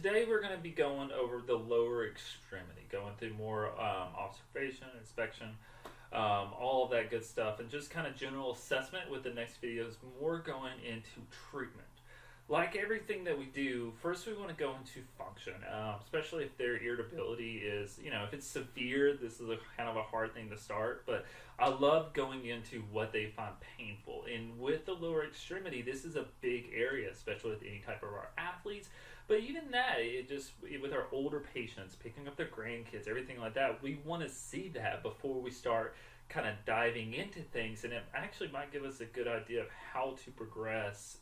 today we're going to be going over the lower extremity, going through more observation, inspection, all of that good stuff, and just kind of general assessment. With the next video is more going into treatment. Like everything that we do, first we want to go into function, especially if their irritability is, if it's severe, this is kind of a hard thing to start, but I love going into what they find painful. And with the lower extremity, this is a big area, especially with any type of our athletes, but even that, with our older patients, picking up their grandkids, everything like that, we want to see that before we start kind of diving into things, and it actually might give us a good idea of how to progress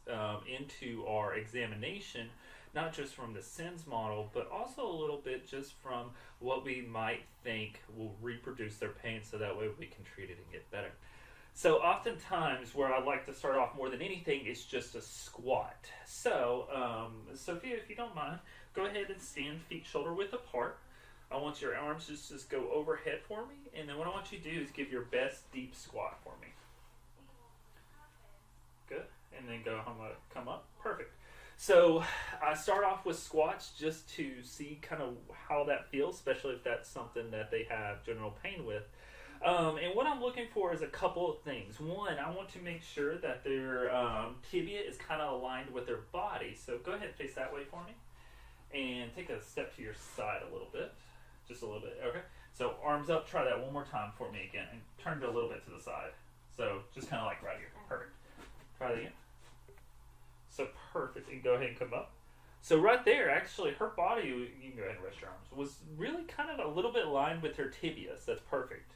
into our examination, not just from the SENS model, but also a little bit just from what we might think will reproduce their pain, so that way we can treat it and get better. So oftentimes where I like to start off more than anything is just a squat. So Sophia, if you don't mind, go ahead and stand feet shoulder width apart. I want your arms just go overhead for me, and then what I want you to do is give your best deep squat for me. Good, and then come up. Perfect. So I start off with squats just to see kind of how that feels, especially if that's something that they have general pain with. And what I'm looking for is a couple of things. One, I want to make sure that their tibia is kind of aligned with their body. So go ahead and face that way for me, and take a step to your side a little bit. Just a little bit, okay? So arms up, try that one more time for me again, and turn it a little bit to the side. So just kind of like right here, perfect. Try that again. So perfect, and go ahead and come up. So right there, actually, her body, you can go ahead and rest your arms, was really kind of a little bit aligned with her tibias. That's perfect.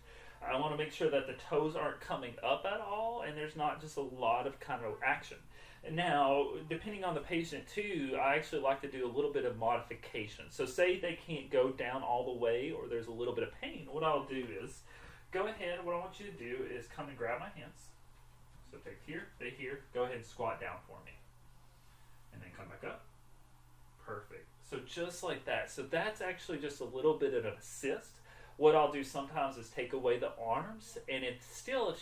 I want to make sure that the toes aren't coming up at all, and there's not just a lot of kind of action. Now, depending on the patient too, I actually like to do a little bit of modification. So say they can't go down all the way, or there's a little bit of pain, what I'll do is, go ahead, what I want you to do is come and grab my hands. So take here, they here, go ahead and squat down for me. And then come back up. Perfect. So just like that. So that's actually just a little bit of an assist. What I'll do sometimes is take away the arms, and if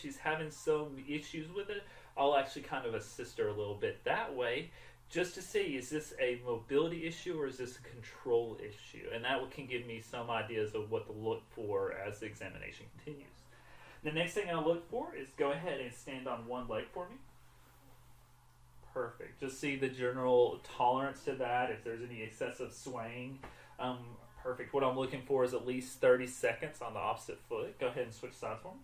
she's having some issues with it, I'll actually kind of assist her a little bit that way, just to see, is this a mobility issue or is this a control issue? And that can give me some ideas of what to look for as the examination continues. The next thing I'll look for is go ahead and stand on one leg for me. Perfect. Just see the general tolerance to that, if there's any excessive swaying. Perfect. What I'm looking for is at least 30 seconds on the opposite foot. Go ahead and switch sides for me.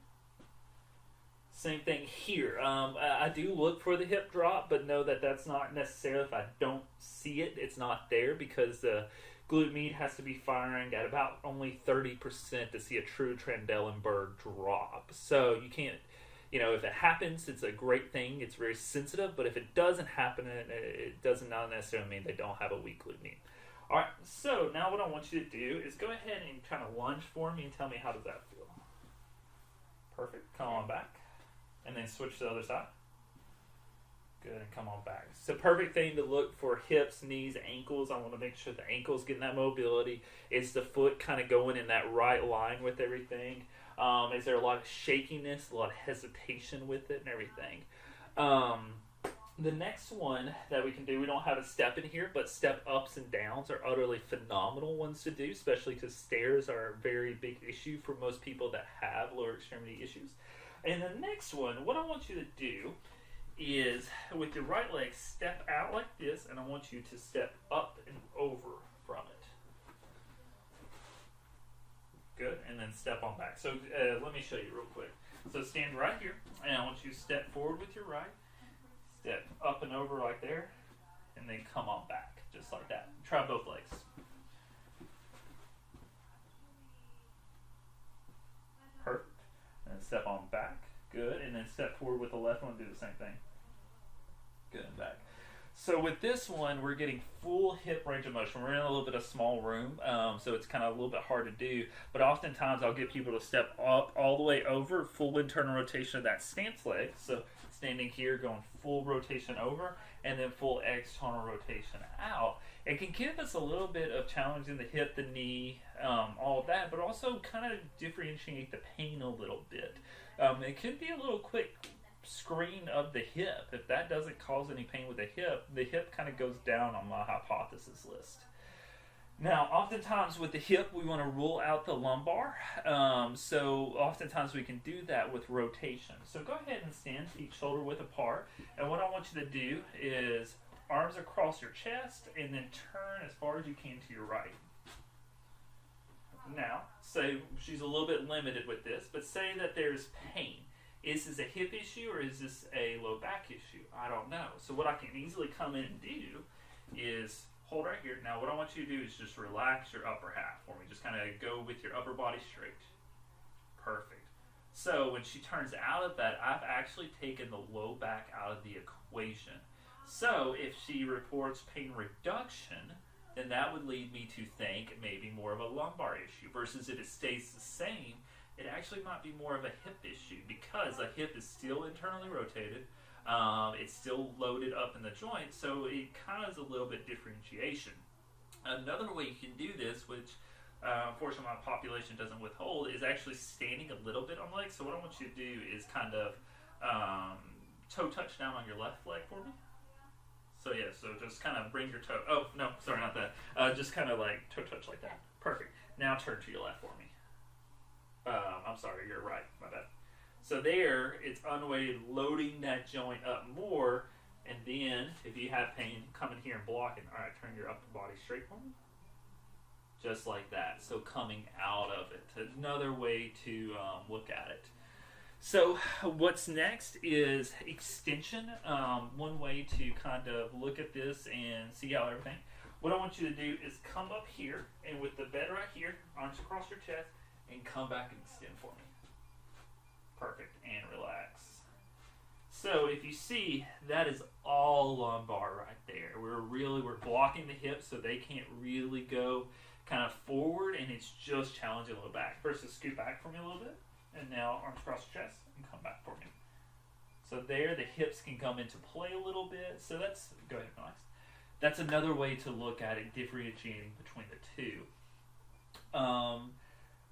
Same thing here. I do look for the hip drop, but know that that's not necessarily, if I don't see it, it's not there, because the glute med has to be firing at about only 30% to see a true Trendelenburg drop. So you can't, if it happens, it's a great thing. It's very sensitive, but if it doesn't happen, it doesn't not necessarily mean they don't have a weak glute med. All right, so now what I want you to do is go ahead and kind of lunge for me and tell me, how does that feel? Perfect. Come on back. And then switch to the other side. Good, and come on back. So perfect thing to look for: hips, knees, ankles. I want to make sure the ankle's getting that mobility. Is the foot kind of going in that right line with everything? Is there a lot of shakiness, a lot of hesitation with it and everything? The next one that we can do, we don't have a step in here, but step ups and downs are utterly phenomenal ones to do, especially because stairs are a very big issue for most people that have lower extremity issues. And the next one, what I want you to do is, with your right leg, step out like this, and I want you to step up and over from it. Good, and then step on back. So let me show you real quick. So stand right here, and I want you to step forward with your right, step up and over like there, and then come on back, just like that. Try both legs. Perfect. And then step on back. Good. And then step forward with the left one, do the same thing. Good, and back. So with this one, we're getting full hip range of motion. We're in a little bit of small room, so it's kind of a little bit hard to do. But oftentimes I'll get people to step up all the way over, full internal rotation of that stance leg. So standing here, going full rotation over, and then full external rotation out. It can give us a little bit of challenge in the hip, the knee, all of that, but also kind of differentiate the pain a little bit. It could be a little quick screen of the hip. If that doesn't cause any pain with the hip kind of goes down on my hypothesis list. Now, oftentimes with the hip, we want to rule out the lumbar. So oftentimes we can do that with rotation. So go ahead and stand feet shoulder width apart. And what I want you to do is arms across your chest and then turn as far as you can to your right. Now, say she's a little bit limited with this, but say that there's pain. Is this a hip issue or is this a low back issue? I don't know. So what I can easily come in and do is hold right here. Now what I want you to do is just relax your upper half for me. Just kind of go with your upper body straight. Perfect. So when she turns out of that, I've actually taken the low back out of the equation. So if she reports pain reduction, then that would lead me to think maybe more of a lumbar issue, versus if it stays the same, it actually might be more of a hip issue, because the hip is still internally rotated, it's still loaded up in the joint, so it kind of is a little bit differentiation. Another way you can do this, which unfortunately my population doesn't withhold, is actually standing a little bit on legs. So what I want you to do is kind of toe touch down on your left leg for me. So yeah, so just kind of bring your toe, oh no, sorry, not that, just kind of like toe touch like that. Perfect. Now turn to your left for me. I'm sorry, you're right, my bad. So there, it's unweighted, loading that joint up more, and then if you have pain, come in here and block it. All right, turn your upper body straight for me. Just like that. So coming out of it. Another way to look at it. So what's next is extension. One way to kind of look at this and see how everything. What I want you to do is come up here, and with the bed right here, arms across your chest, and come back and extend for me. Perfect, and relax. So if you see, that is all lumbar right there. We're blocking the hips so they can't really go kind of forward, and it's just challenging low back. First, just scoot back for me a little bit, and now arms across your chest and come back for me. So there, the hips can come into play a little bit. So that's, go ahead, relax. That's another way to look at it, differentiating between the two.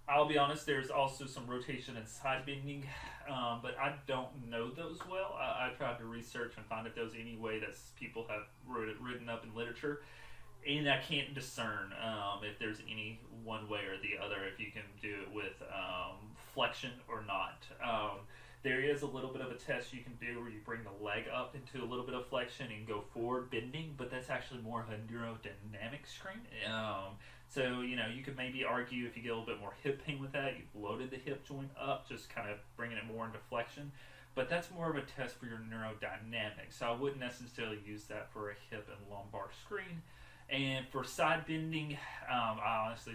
I'll be honest, there's also some rotation and side bending, but I don't know those well. I tried to research and find if there's any way that people have written up in literature, and I can't discern if there's any one way or the other, if you can do it with flexion or not. There is a little bit of a test you can do where you bring the leg up into a little bit of flexion and go forward bending, but that's actually more of a neurodynamic screen. So, you could maybe argue if you get a little bit more hip pain with that, you've loaded the hip joint up, just kind of bringing it more into flexion. But that's more of a test for your neurodynamics. So I wouldn't necessarily use that for a hip and lumbar screen. And for side bending, I honestly don't.